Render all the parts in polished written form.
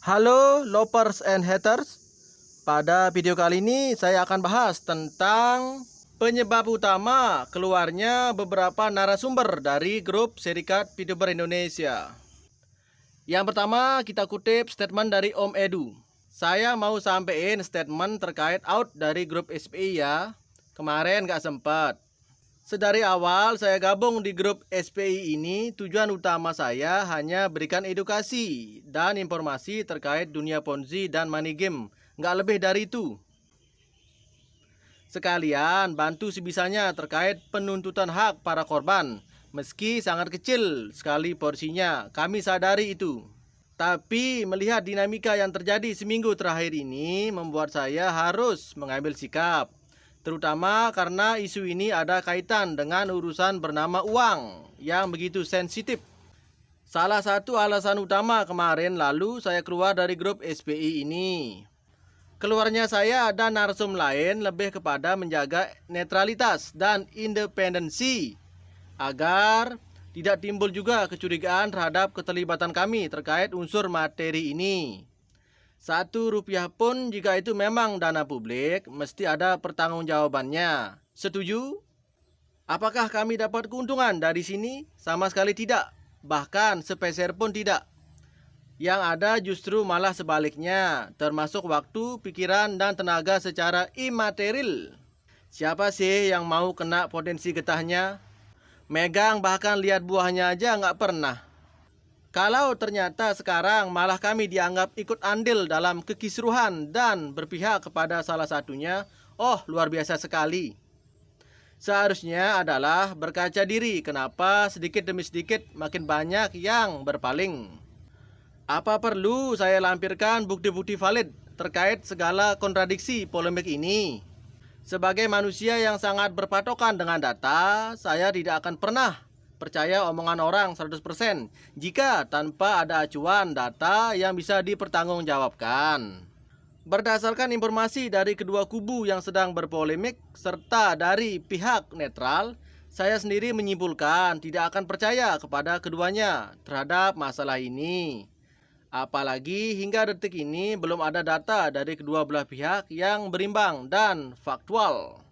Halo lovers and haters. Pada video kali ini saya akan bahas tentang penyebab utama keluarnya beberapa narasumber dari grup Serikat Youtuber Indonesia. Yang pertama kita kutip statement dari Om Edu. Saya mau sampein statement terkait out dari grup SPI ya. Kemarin gak sempat. Sedari awal saya gabung di grup SPI ini, tujuan utama saya hanya berikan edukasi dan informasi terkait dunia Ponzi dan money game. Nggak lebih dari itu. Sekalian bantu sebisanya terkait penuntutan hak para korban. Meski sangat kecil sekali porsinya, kami sadari itu. Tapi melihat dinamika yang terjadi seminggu terakhir ini membuat saya harus mengambil sikap. Terutama karena isu ini ada kaitan dengan urusan bernama uang yang begitu sensitif. Salah satu alasan utama kemarin lalu saya keluar dari grup SPI ini. Keluarnya saya dan narsum lain lebih kepada menjaga netralitas dan independensi agar tidak timbul juga kecurigaan terhadap keterlibatan kami terkait unsur materi ini. Rp1 pun jika itu memang dana publik, mesti ada pertanggungjawabannya. Setuju? Apakah kami dapat keuntungan dari sini? Sama sekali tidak. Bahkan sepeser pun tidak. Yang ada justru malah sebaliknya, termasuk waktu, pikiran, dan tenaga secara imaterial. Siapa sih yang mau kena potensi getahnya? Megang bahkan lihat buahnya aja nggak pernah. Kalau ternyata sekarang malah kami dianggap ikut andil dalam kekisruhan dan berpihak kepada salah satunya, luar biasa sekali. Seharusnya adalah berkaca diri kenapa sedikit demi sedikit makin banyak yang berpaling. Apa perlu saya lampirkan bukti-bukti valid terkait segala kontradiksi polemik ini? Sebagai manusia yang sangat berpatokan dengan data, saya tidak akan pernah percaya omongan orang 100% jika tanpa ada acuan data yang bisa dipertanggungjawabkan. Berdasarkan informasi dari kedua kubu yang sedang berpolemik serta dari pihak netral, saya sendiri menyimpulkan tidak akan percaya kepada keduanya terhadap masalah ini. Apalagi hingga detik ini belum ada data dari kedua belah pihak yang berimbang dan faktual.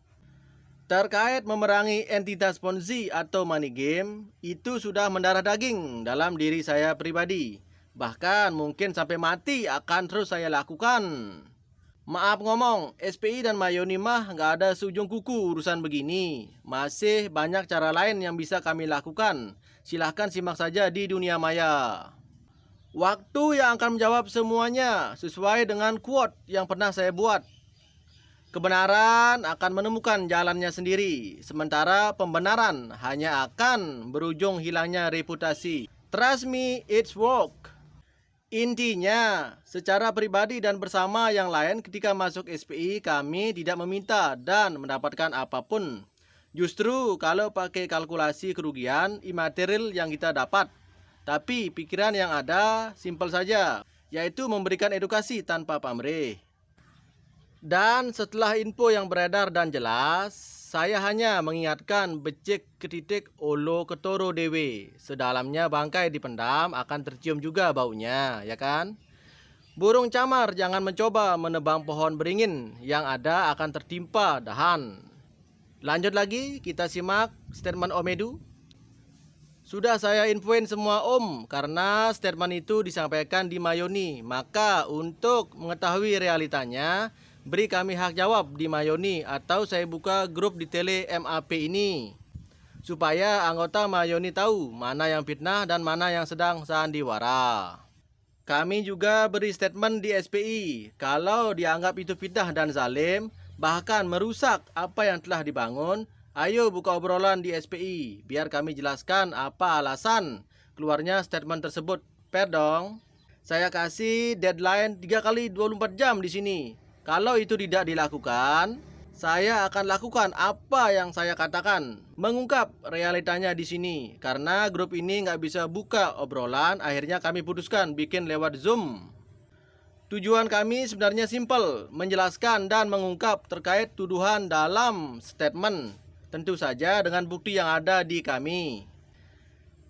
Terkait memerangi entitas Ponzi atau money game, itu sudah mendarah daging dalam diri saya pribadi. Bahkan mungkin sampai mati akan terus saya lakukan. Maaf ngomong, SPI dan Mayoni mah nggak ada seujung kuku urusan begini. Masih banyak cara lain yang bisa kami lakukan. Silahkan simak saja di dunia maya. Waktu yang akan menjawab semuanya sesuai dengan quote yang pernah saya buat. Kebenaran akan menemukan jalannya sendiri, sementara pembenaran hanya akan berujung hilangnya reputasi. Trust me, it's work. Intinya, secara pribadi dan bersama yang lain ketika masuk SPI kami tidak meminta dan mendapatkan apapun. Justru kalau pakai kalkulasi kerugian imaterial yang kita dapat. Tapi pikiran yang ada simpel saja, yaitu memberikan edukasi tanpa pamrih. Dan setelah info yang beredar dan jelas, saya hanya mengingatkan becek ketitik olo ketoro dewe. Sedalamnya bangkai dipendam akan tercium juga baunya, ya kan? Burung camar jangan mencoba menebang pohon beringin, yang ada akan tertimpa dahan. Lanjut lagi, kita simak statement Om Edu. Sudah saya infoin semua Om, karena statement itu disampaikan di Mayoni. Maka untuk mengetahui realitanya, beri kami hak jawab di Mayoni atau saya buka grup di Tele MAP ini. Supaya anggota Mayoni tahu mana yang fitnah dan mana yang sedang sandiwara. Kami juga beri statement di SPI. Kalau dianggap itu fitnah dan zalim, bahkan merusak apa yang telah dibangun, ayo buka obrolan di SPI, biar kami jelaskan apa alasan keluarnya statement tersebut. Fair dong. Saya kasih deadline 3 kali 24 jam di sini. Kalau itu tidak dilakukan, saya akan lakukan apa yang saya katakan, mengungkap realitanya di sini. Karena grup ini nggak bisa buka obrolan, akhirnya kami putuskan bikin lewat Zoom. Tujuan kami sebenarnya simpel, menjelaskan dan mengungkap terkait tuduhan dalam statement. Tentu saja dengan bukti yang ada di kami.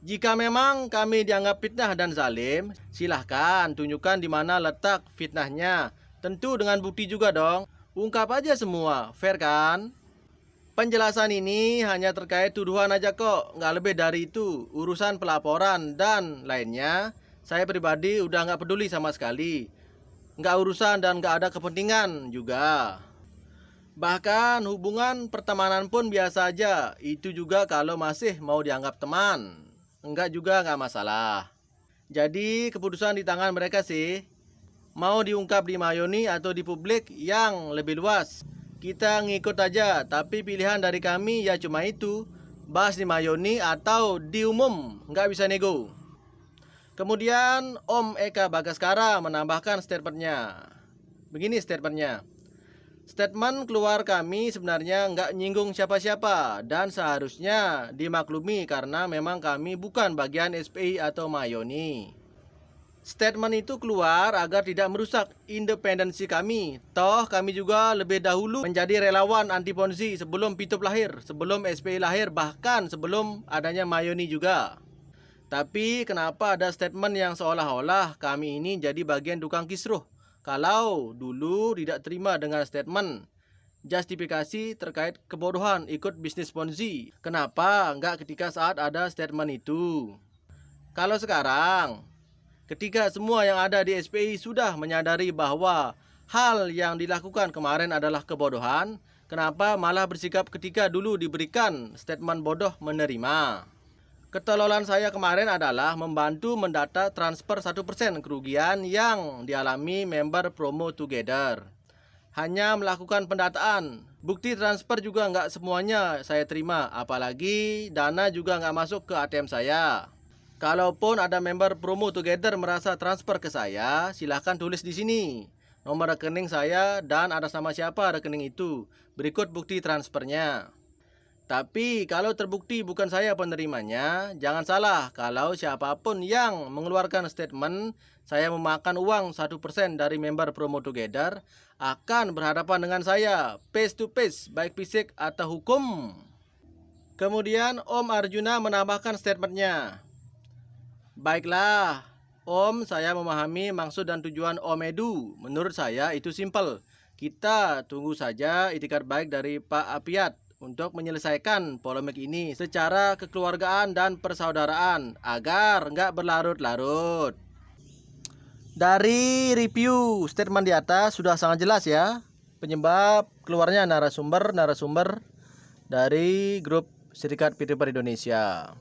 Jika memang kami dianggap fitnah dan zalim, silahkan tunjukkan di mana letak fitnahnya. Tentu dengan bukti juga dong. Ungkap aja semua, fair kan? Penjelasan ini hanya terkait tuduhan aja kok, nggak lebih dari itu. Urusan pelaporan dan lainnya, saya pribadi udah nggak peduli sama sekali. Nggak urusan dan nggak ada kepentingan juga. Bahkan hubungan pertemanan pun biasa aja. Itu juga kalau masih mau dianggap teman. Enggak juga nggak masalah. Jadi keputusan di tangan mereka sih. Mau diungkap di Mayoni atau di publik yang lebih luas. Kita ngikut aja, tapi pilihan dari kami ya cuma itu. Bahas di Mayoni atau di umum, nggak bisa nego. Kemudian Om Eka Bagaskara menambahkan statementnya. Begini statementnya. Statement keluar kami sebenarnya nggak nyinggung siapa-siapa dan seharusnya dimaklumi karena memang kami bukan bagian SPI atau Mayoni. Statement itu keluar agar tidak merusak independensi kami. Toh kami juga lebih dahulu menjadi relawan anti ponzi sebelum Pitup lahir, sebelum SPI lahir, bahkan sebelum adanya Mayoni juga. Tapi kenapa ada statement yang seolah-olah kami ini jadi bagian tukang kisruh? Kalau dulu tidak terima dengan statement justifikasi terkait kebodohan ikut bisnis ponzi, kenapa enggak ketika saat ada statement itu? Kalau sekarang, ketika semua yang ada di SPI sudah menyadari bahwa hal yang dilakukan kemarin adalah kebodohan, kenapa malah bersikap ketika dulu diberikan statement bodoh menerima? Ketololan saya kemarin adalah membantu mendata transfer 1% kerugian yang dialami member Promo Together. Hanya melakukan pendataan. Bukti transfer juga nggak semuanya saya terima, apalagi dana juga nggak masuk ke ATM saya. Kalaupun ada member Promo Together merasa transfer ke saya, silahkan tulis di sini nomor rekening saya dan atas nama siapa rekening itu. Berikut bukti transfernya. Tapi kalau terbukti bukan saya penerimanya, jangan salah kalau siapapun yang mengeluarkan statement saya memakan uang 1% dari member Promo Together akan berhadapan dengan saya face to face, baik fisik atau hukum. Kemudian Om Arjuna menambahkan statementnya. Baiklah, Om, saya memahami maksud dan tujuan Om Edu. Menurut saya itu simpel. Kita tunggu saja itikad baik dari Pak Apiat untuk menyelesaikan polemik ini secara kekeluargaan dan persaudaraan agar nggak berlarut-larut. Dari review statement di atas sudah sangat jelas ya penyebab keluarnya narasumber dari grup Serikat Pituper Indonesia.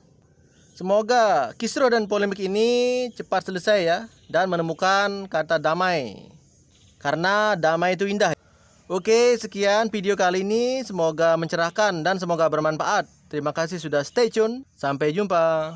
Semoga kisruh dan polemik ini cepat selesai ya dan menemukan kata damai. Karena damai itu indah. Oke, sekian video kali ini. Semoga mencerahkan dan semoga bermanfaat. Terima kasih sudah stay tune. Sampai jumpa.